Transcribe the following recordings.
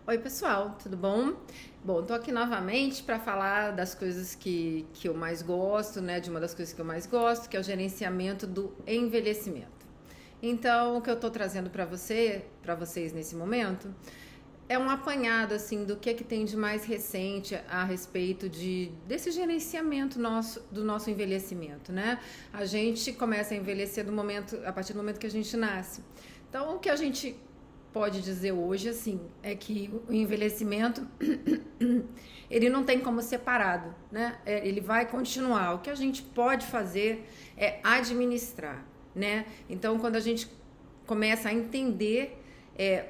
Oi, pessoal, tudo bom? Bom, tô aqui novamente para falar das coisas que eu mais gosto, né? De uma das coisas que eu mais gosto, que é o gerenciamento do envelhecimento. Então, o que eu tô trazendo para vocês nesse momento, é um apanhado assim do que tem de mais recente a respeito desse gerenciamento do nosso envelhecimento, né? A gente começa a envelhecer a partir do momento que a gente nasce. Então, o que a gente pode dizer hoje assim é que o envelhecimento ele não tem como separado, né? Ele vai continuar. O que a gente pode fazer é administrar, né? Então, quando a gente começa a entender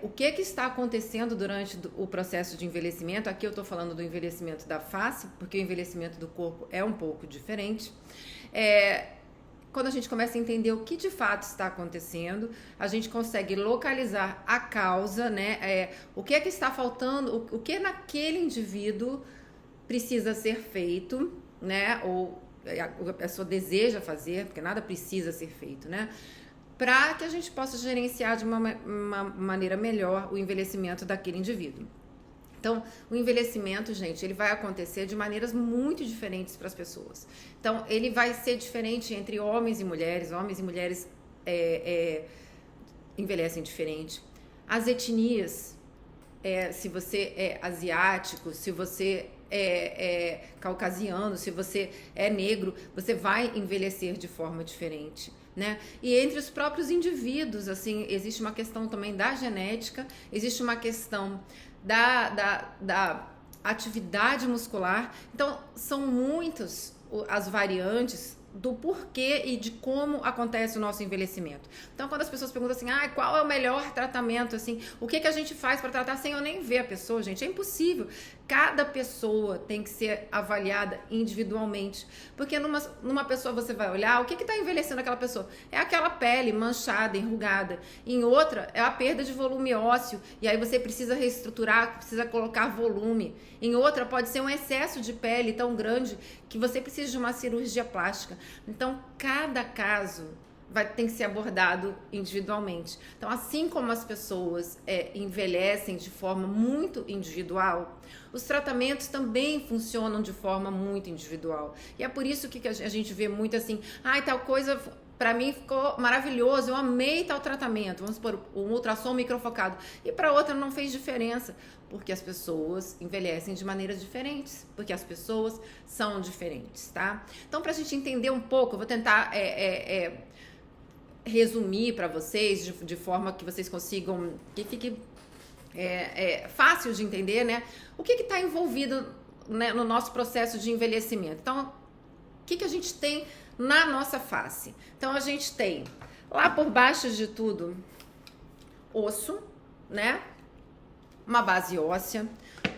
o que está acontecendo durante o processo de envelhecimento. Aqui eu estou falando do envelhecimento da face, porque o envelhecimento do corpo é um pouco diferente. Quando a gente começa a entender o que de fato está acontecendo, a gente consegue localizar a causa, né? O que é que está faltando, o que naquele indivíduo precisa ser feito, né? Ou a pessoa deseja fazer, porque nada precisa ser feito, né? Para que a gente possa gerenciar de uma maneira melhor o envelhecimento daquele indivíduo. Então, o envelhecimento, gente, ele vai acontecer de maneiras muito diferentes para as pessoas. Então, ele vai ser diferente entre homens e mulheres. Homens e mulheres envelhecem diferente. As etnias, se você é asiático, se você é caucasiano, se você é negro, você vai envelhecer de forma diferente, né? E entre os próprios indivíduos, assim, existe uma questão também da genética, existe uma questão da atividade muscular. Então, são muitas as variantes do porquê e de como acontece o nosso envelhecimento. Então, quando as pessoas perguntam assim, qual é o melhor tratamento, assim, o que a gente faz para tratar sem eu nem ver a pessoa, gente, é impossível. Cada pessoa tem que ser avaliada individualmente, porque numa pessoa você vai olhar, o que está envelhecendo aquela pessoa? É aquela pele manchada, enrugada. Em outra, é a perda de volume ósseo, e aí você precisa reestruturar, precisa colocar volume. Em outra, pode ser um excesso de pele tão grande que você precisa de uma cirurgia plástica. Então, cada caso tem que ser abordado individualmente. Então, assim como as pessoas envelhecem de forma muito individual, os tratamentos também funcionam de forma muito individual. E é por isso que a gente vê muito assim, tal coisa para mim ficou maravilhoso, eu amei tal tratamento, vamos supor, um ultrassom microfocado, e para outra não fez diferença, porque as pessoas envelhecem de maneiras diferentes, porque as pessoas são diferentes, tá? Então, pra gente entender um pouco, eu vou tentar resumir para vocês de forma que vocês consigam, que fique fácil de entender, né? O que está envolvido, né, no nosso processo de envelhecimento. Então, o que a gente tem na nossa face? Então, a gente tem lá por baixo de tudo osso, né? Uma base óssea.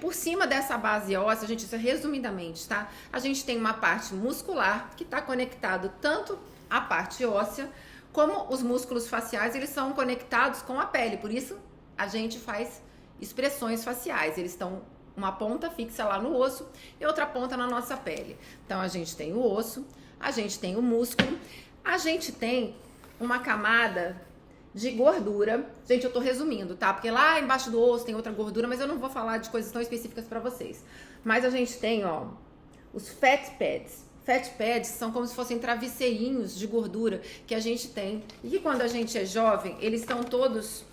Por cima dessa base óssea, a gente, isso é resumidamente, tá? A gente tem uma parte muscular que está conectado tanto à parte óssea como os músculos faciais, eles são conectados com a pele. Por isso, a gente faz expressões faciais. Eles estão uma ponta fixa lá no osso e outra ponta na nossa pele. Então, a gente tem o osso, a gente tem o músculo, a gente tem uma camada de gordura. Gente, eu tô resumindo, tá? Porque lá embaixo do osso tem outra gordura, mas eu não vou falar de coisas tão específicas pra vocês. Mas a gente tem, os fat pads. Fat pads são como se fossem travesseirinhos de gordura que a gente tem. E que quando a gente é jovem, eles estão todos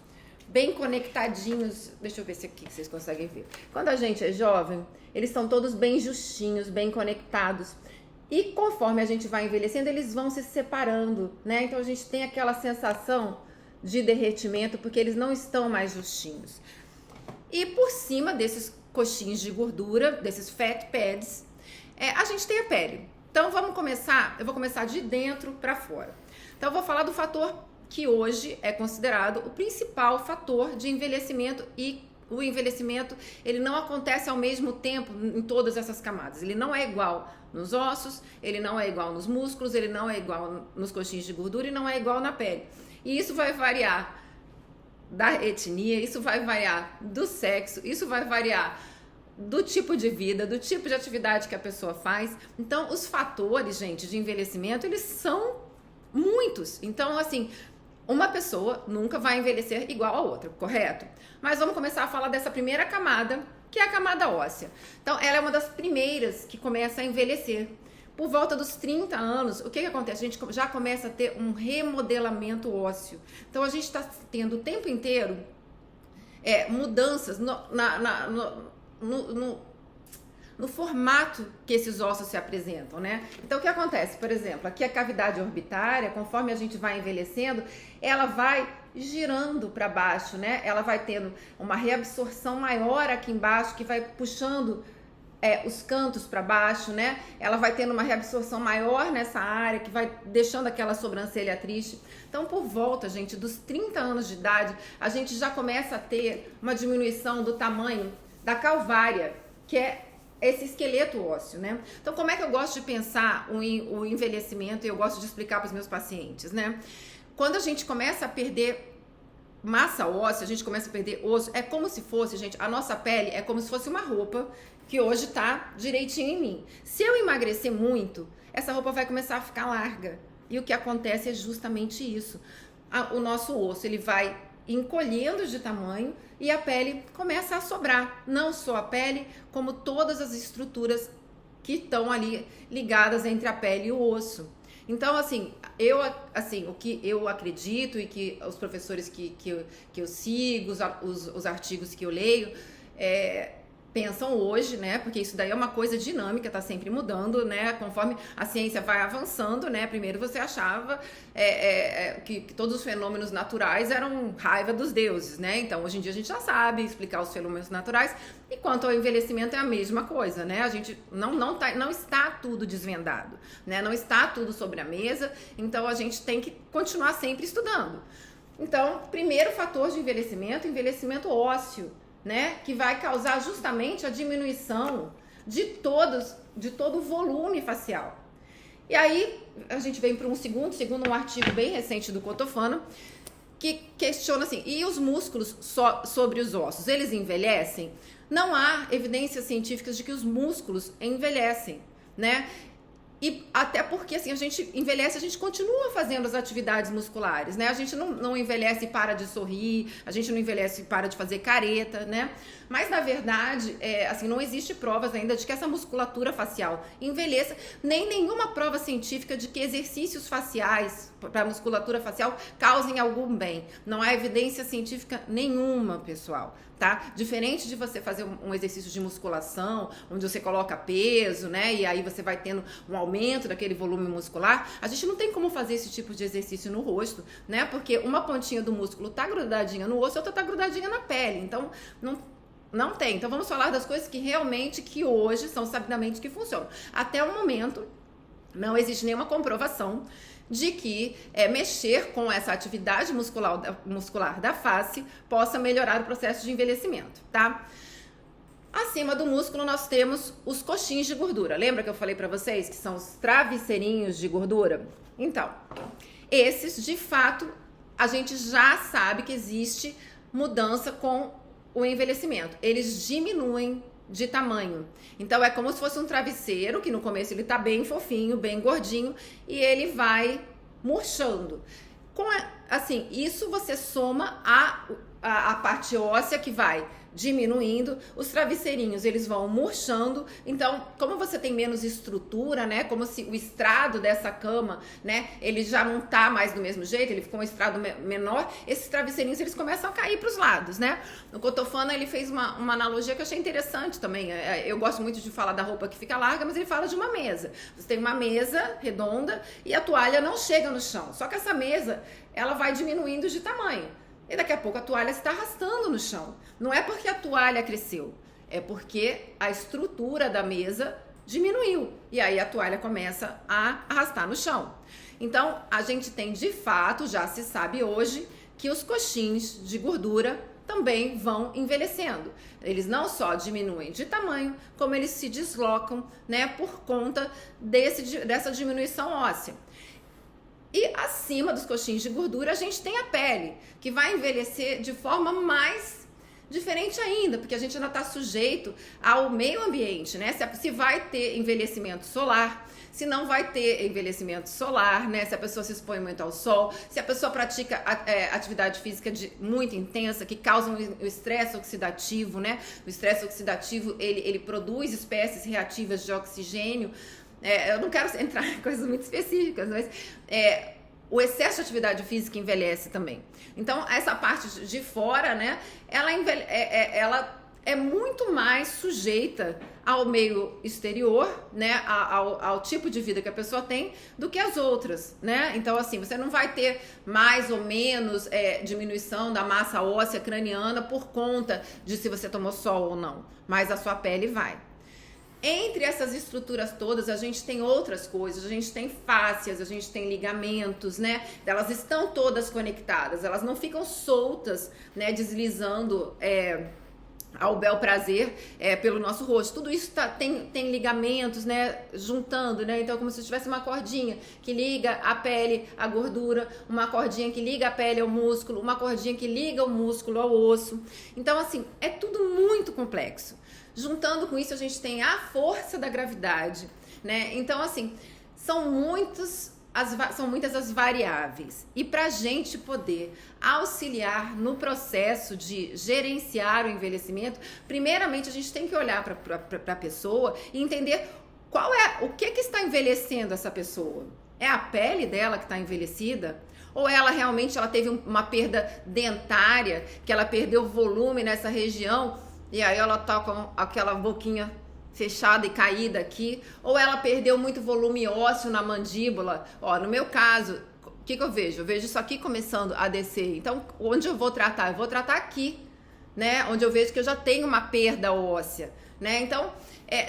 bem conectadinhos. Deixa eu ver se aqui vocês conseguem ver. Quando a gente é jovem, eles estão todos bem justinhos, bem conectados. E conforme a gente vai envelhecendo, eles vão se separando, né? Então a gente tem aquela sensação de derretimento, porque eles não estão mais justinhos. E por cima desses coxinhos de gordura, desses fat pads, a gente tem a pele. Então vamos começar, eu vou começar de dentro para fora. Então eu vou falar do fator que hoje é considerado o principal fator de envelhecimento, e o envelhecimento, ele não acontece ao mesmo tempo em todas essas camadas. Ele não é igual nos ossos, ele não é igual nos músculos, ele não é igual nos coxinhos de gordura e não é igual na pele. E isso vai variar da etnia, isso vai variar do sexo, isso vai variar do tipo de vida, do tipo de atividade que a pessoa faz. Então, os fatores, gente, de envelhecimento, eles são muitos. Então, assim, Uma pessoa nunca vai envelhecer igual a outra, correto? Mas vamos começar a falar dessa primeira camada, que é a camada óssea. Então, ela é uma das primeiras que começa a envelhecer. Por volta dos 30 anos, o que acontece? A gente já começa a ter um remodelamento ósseo. Então, a gente está tendo o tempo inteiro mudanças no formato que esses ossos se apresentam, né? Então, o que acontece? Por exemplo, aqui a cavidade orbitária, conforme a gente vai envelhecendo, ela vai girando para baixo, né? Ela vai tendo uma reabsorção maior aqui embaixo, que vai puxando os cantos para baixo, né? Ela vai tendo uma reabsorção maior nessa área, que vai deixando aquela sobrancelha triste. Então, por volta, gente, dos 30 anos de idade, a gente já começa a ter uma diminuição do tamanho da calvária, que é esse esqueleto ósseo, né? Então, como é que eu gosto de pensar o envelhecimento, e eu gosto de explicar para os meus pacientes, né? Quando a gente começa a perder massa óssea, a gente começa a perder osso, é como se fosse, gente, a nossa pele é como se fosse uma roupa que hoje tá direitinho em mim. Se eu emagrecer muito, essa roupa vai começar a ficar larga. E o que acontece é justamente isso. O nosso osso, ele vai encolhendo de tamanho e a pele começa a sobrar. Não só a pele, como todas as estruturas que estão ali ligadas entre a pele e o osso. Então, o que eu acredito e que os professores que eu sigo, os artigos que eu leio, pensam hoje, né? Porque isso daí é uma coisa dinâmica, tá sempre mudando, né? Conforme a ciência vai avançando, né? Primeiro você achava que todos os fenômenos naturais eram raiva dos deuses, né? Então, hoje em dia a gente já sabe explicar os fenômenos naturais. E quanto ao envelhecimento é a mesma coisa, né? A gente não está tudo desvendado, né? Não está tudo sobre a mesa, então a gente tem que continuar sempre estudando. Então, primeiro fator de envelhecimento ósseo, né, que vai causar justamente a diminuição de todo o volume facial. E aí a gente vem para segundo um artigo bem recente do Cotofano, que questiona assim, e os músculos sobre os ossos, eles envelhecem? Não há evidências científicas de que os músculos envelhecem, né? E até porque, assim, a gente envelhece, a gente continua fazendo as atividades musculares, né? A gente não envelhece e para de sorrir, a gente não envelhece e para de fazer careta, né? Mas, na verdade, não existe provas ainda de que essa musculatura facial envelheça, nem nenhuma prova científica de que exercícios faciais para a musculatura facial causem algum bem. Não há evidência científica nenhuma, pessoal, tá? Diferente de você fazer um exercício de musculação, onde você coloca peso, né? E aí você vai tendo um aumento daquele volume muscular, a gente não tem como fazer esse tipo de exercício no rosto, né? Porque uma pontinha do músculo tá grudadinha no osso e outra tá grudadinha na pele. Então, não tem. Então, vamos falar das coisas que hoje são sabidamente que funcionam. Até o momento, não existe nenhuma comprovação de que mexer com essa atividade muscular da face possa melhorar o processo de envelhecimento, tá? Acima do músculo nós temos os coxins de gordura. Lembra que eu falei pra vocês que são os travesseirinhos de gordura? Então, esses de fato a gente já sabe que existe mudança com o envelhecimento. Eles diminuem de tamanho. Então é como se fosse um travesseiro, que no começo ele tá bem fofinho, bem gordinho, e ele vai murchando. Isso você soma a parte óssea que vai diminuindo, os travesseirinhos eles vão murchando, então como você tem menos estrutura, né, como se o estrado dessa cama, né, ele já não tá mais do mesmo jeito, ele ficou um estrado menor, esses travesseirinhos eles começam a cair para os lados, né. O Cotofano ele fez uma analogia que eu achei interessante também, eu gosto muito de falar da roupa que fica larga, mas ele fala de uma mesa, você tem uma mesa redonda e a toalha não chega no chão, só que essa mesa ela vai diminuindo de tamanho. E daqui a pouco a toalha está arrastando no chão. Não é porque a toalha cresceu, é porque a estrutura da mesa diminuiu. E aí a toalha começa a arrastar no chão. Então, a gente tem de fato, já se sabe hoje, que os coxins de gordura também vão envelhecendo. Eles não só diminuem de tamanho, como eles se deslocam, né, por conta dessa diminuição óssea. E acima dos coxins de gordura, a gente tem a pele, que vai envelhecer de forma mais Diferente ainda, porque a gente ainda está sujeito ao meio ambiente, né? Se vai ter envelhecimento solar, se não vai ter envelhecimento solar, né? Se a pessoa se expõe muito ao sol, se a pessoa pratica atividade física muito intensa, que causa o estresse oxidativo, né? O estresse oxidativo, ele produz espécies reativas de oxigênio. Eu não quero entrar em coisas muito específicas, mas o excesso de atividade física envelhece também. Então, essa parte de fora, né? Ela é muito mais sujeita ao meio exterior, né, ao tipo de vida que a pessoa tem, do que as outras, né? Então, assim, você não vai ter mais ou menos diminuição da massa óssea craniana por conta de se você tomou sol ou não, mas a sua pele vai. Entre essas estruturas todas, a gente tem outras coisas, a gente tem fáscias, a gente tem ligamentos, né? Elas estão todas conectadas, elas não ficam soltas, né, deslizando ao bel prazer pelo nosso rosto. Tudo isso tem ligamentos, né, juntando, né? Então, como se tivesse uma cordinha que liga a pele à gordura, uma cordinha que liga a pele ao músculo, uma cordinha que liga o músculo ao osso. Então, assim, é tudo muito complexo. Juntando com isso, a gente tem a força da gravidade, né? Então, assim, são muitas as variáveis. E para a gente poder auxiliar no processo de gerenciar o envelhecimento, primeiramente a gente tem que olhar para a pessoa e entender o que está envelhecendo essa pessoa. É a pele dela que está envelhecida? Ou ela realmente teve uma perda dentária, que ela perdeu volume nessa região e aí ela tá com aquela boquinha fechada e caída aqui, ou ela perdeu muito volume ósseo na mandíbula. Ó, no meu caso, o que eu vejo? Eu vejo isso aqui começando a descer. Então, onde eu vou tratar? Eu vou tratar aqui, né? Onde eu vejo que eu já tenho uma perda óssea, né? Então,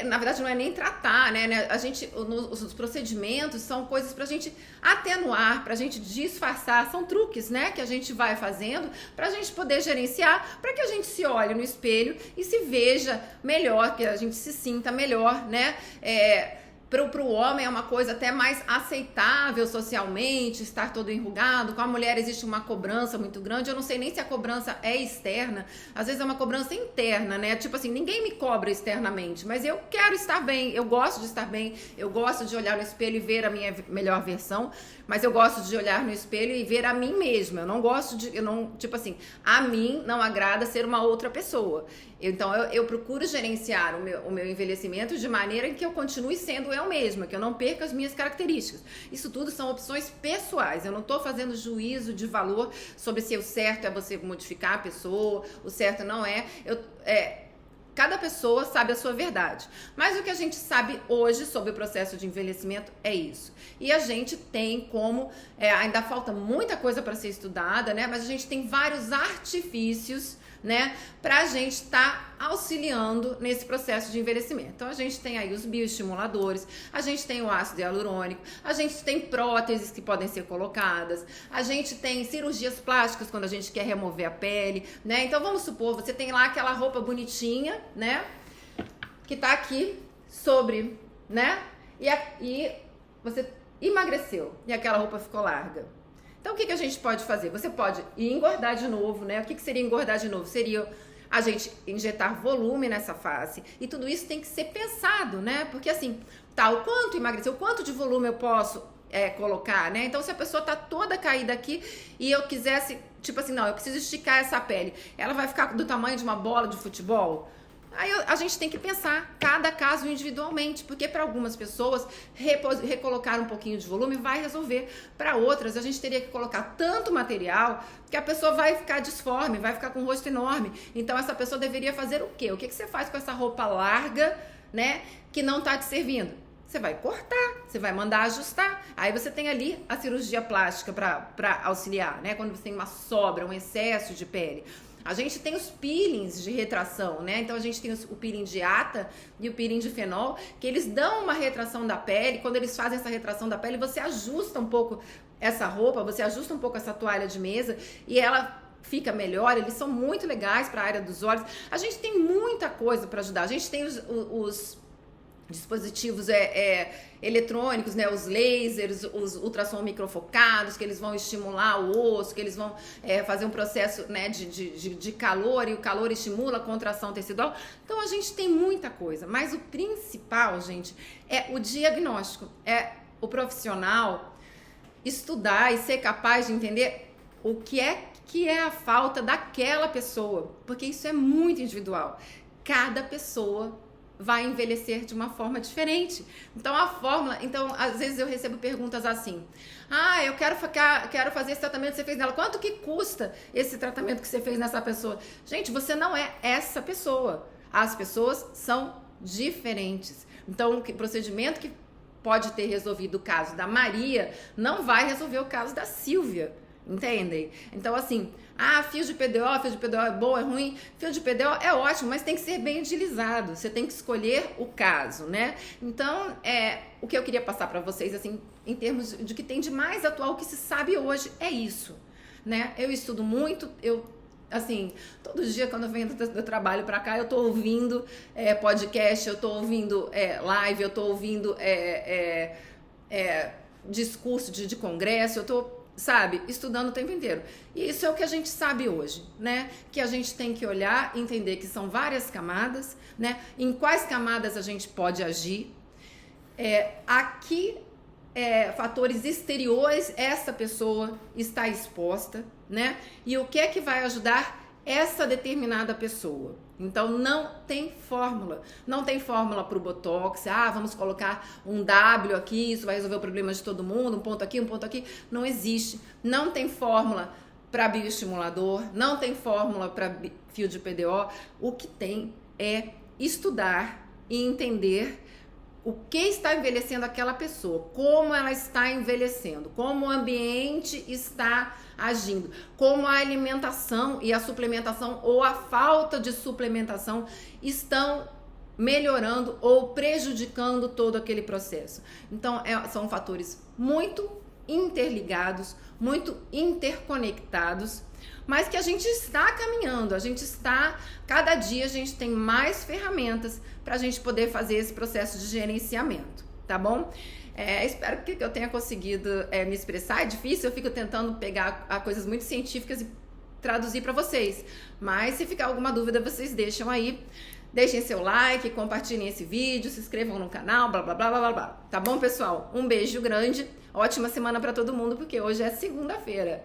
na verdade, não é nem tratar, né? A gente, os procedimentos são coisas pra gente atenuar, pra gente disfarçar, são truques, né? Que a gente vai fazendo pra gente poder gerenciar, pra que a gente se olhe no espelho e se veja melhor, que a gente se sinta melhor, né? Para o homem é uma coisa até mais aceitável socialmente, estar todo enrugado. Com a mulher existe uma cobrança muito grande. Eu não sei nem se a cobrança é externa. Às vezes é uma cobrança interna, né? Tipo assim, ninguém me cobra externamente, mas eu quero estar bem, eu gosto de estar bem, eu gosto de olhar no espelho e ver a minha melhor versão, mas eu gosto de olhar no espelho e ver a mim mesma. Eu não gosto de, tipo assim, a mim não agrada ser uma outra pessoa. Então eu procuro gerenciar o meu envelhecimento de maneira que eu continue sendo eu mesma, que eu não perca as minhas características. Isso tudo são opções pessoais. Eu não estou fazendo juízo de valor sobre se o certo é você modificar a pessoa, o certo não é. Cada pessoa sabe a sua verdade. Mas o que a gente sabe hoje sobre o processo de envelhecimento é isso. E a gente tem como, ainda falta muita coisa para ser estudada, né? Mas a gente tem vários artifícios, né, pra gente estar auxiliando nesse processo de envelhecimento. Então a gente tem aí os bioestimuladores, a gente tem o ácido hialurônico, a gente tem próteses que podem ser colocadas, a gente tem cirurgias plásticas quando a gente quer remover a pele, né? Então vamos supor, você tem lá aquela roupa bonitinha, né, que tá aqui sobre, né, e você emagreceu e aquela roupa ficou larga. Então, o que a gente pode fazer? Você pode engordar de novo, né? O que seria engordar de novo? Seria a gente injetar volume nessa face. E tudo isso tem que ser pensado, né? Porque assim, o quanto emagrecer, o quanto de volume eu posso colocar, né? Então, se a pessoa tá toda caída aqui e eu quisesse, tipo assim, não, eu preciso esticar essa pele, ela vai ficar do tamanho de uma bola de futebol? Aí a gente tem que pensar cada caso individualmente, porque para algumas pessoas recolocar um pouquinho de volume vai resolver. Para outras, a gente teria que colocar tanto material que a pessoa vai ficar disforme, vai ficar com o rosto enorme. Então essa pessoa deveria fazer o quê? O que você faz com essa roupa larga, né, que não tá te servindo? Você vai cortar, você vai mandar ajustar. Aí você tem ali a cirurgia plástica para auxiliar, né? Quando você tem uma sobra, um excesso de pele. A gente tem os peelings de retração, né? Então a gente tem o peeling de ata e o peeling de fenol, que eles dão uma retração da pele. Quando eles fazem essa retração da pele, você ajusta um pouco essa roupa, você ajusta um pouco essa toalha de mesa e ela fica melhor. Eles são muito legais para a área dos olhos. A gente tem muita coisa para ajudar. A gente tem os dispositivos eletrônicos, né, os lasers, os ultrassom microfocados, que eles vão estimular o osso, que eles vão fazer um processo, né, de calor, e o calor estimula a contração tecidual. Então a gente tem muita coisa, mas o principal, gente, é o diagnóstico, é o profissional estudar e ser capaz de entender o que é a falta daquela pessoa, porque isso é muito individual. Cada pessoa vai envelhecer de uma forma diferente. Então a fórmula, às vezes eu recebo perguntas assim: "Ah, eu quero fazer esse tratamento que você fez nela. Quanto que custa esse tratamento que você fez nessa pessoa?" Gente, você não é essa pessoa. As pessoas são diferentes. Então, o procedimento que pode ter resolvido o caso da Maria não vai resolver o caso da Silvia. Entendem? Então, assim, fio de PDO é bom, é ruim? Fio de PDO é ótimo, mas tem que ser bem utilizado. Você tem que escolher o caso, né? Então, o que eu queria passar para vocês, assim, em termos de que tem de mais atual, o que se sabe hoje, é isso, né? Eu estudo muito, assim, todo dia quando eu venho do trabalho para cá, eu tô ouvindo podcast, eu tô ouvindo live, eu tô ouvindo discurso de congresso, eu tô, sabe, estudando o tempo inteiro. E isso é o que a gente sabe hoje, né? Que a gente tem que olhar, entender que são várias camadas, né? Em quais camadas a gente pode agir, fatores exteriores essa pessoa está exposta, né? E o que é que vai ajudar essa determinada pessoa. Então não tem fórmula. Não tem fórmula para o Botox. Vamos colocar um W aqui, isso vai resolver o problema de todo mundo, um ponto aqui, um ponto aqui. Não existe. Não tem fórmula para bioestimulador, não tem fórmula para fio de PDO. O que tem é estudar e entender o que está envelhecendo aquela pessoa, como ela está envelhecendo, como o ambiente está agindo, como a alimentação e a suplementação ou a falta de suplementação estão melhorando ou prejudicando todo aquele processo. Então, são fatores muito interligados, muito interconectados, mas que a gente está caminhando, cada dia a gente tem mais ferramentas para a gente poder fazer esse processo de gerenciamento, tá bom? Espero que eu tenha conseguido me expressar. É difícil, eu fico tentando pegar coisas muito científicas e traduzir para vocês, mas se ficar alguma dúvida, vocês deixam aí. Deixem seu like, compartilhem esse vídeo, se inscrevam no canal, blá blá blá blá blá. Tá bom, pessoal? Um beijo grande, ótima semana para todo mundo, porque hoje é segunda-feira.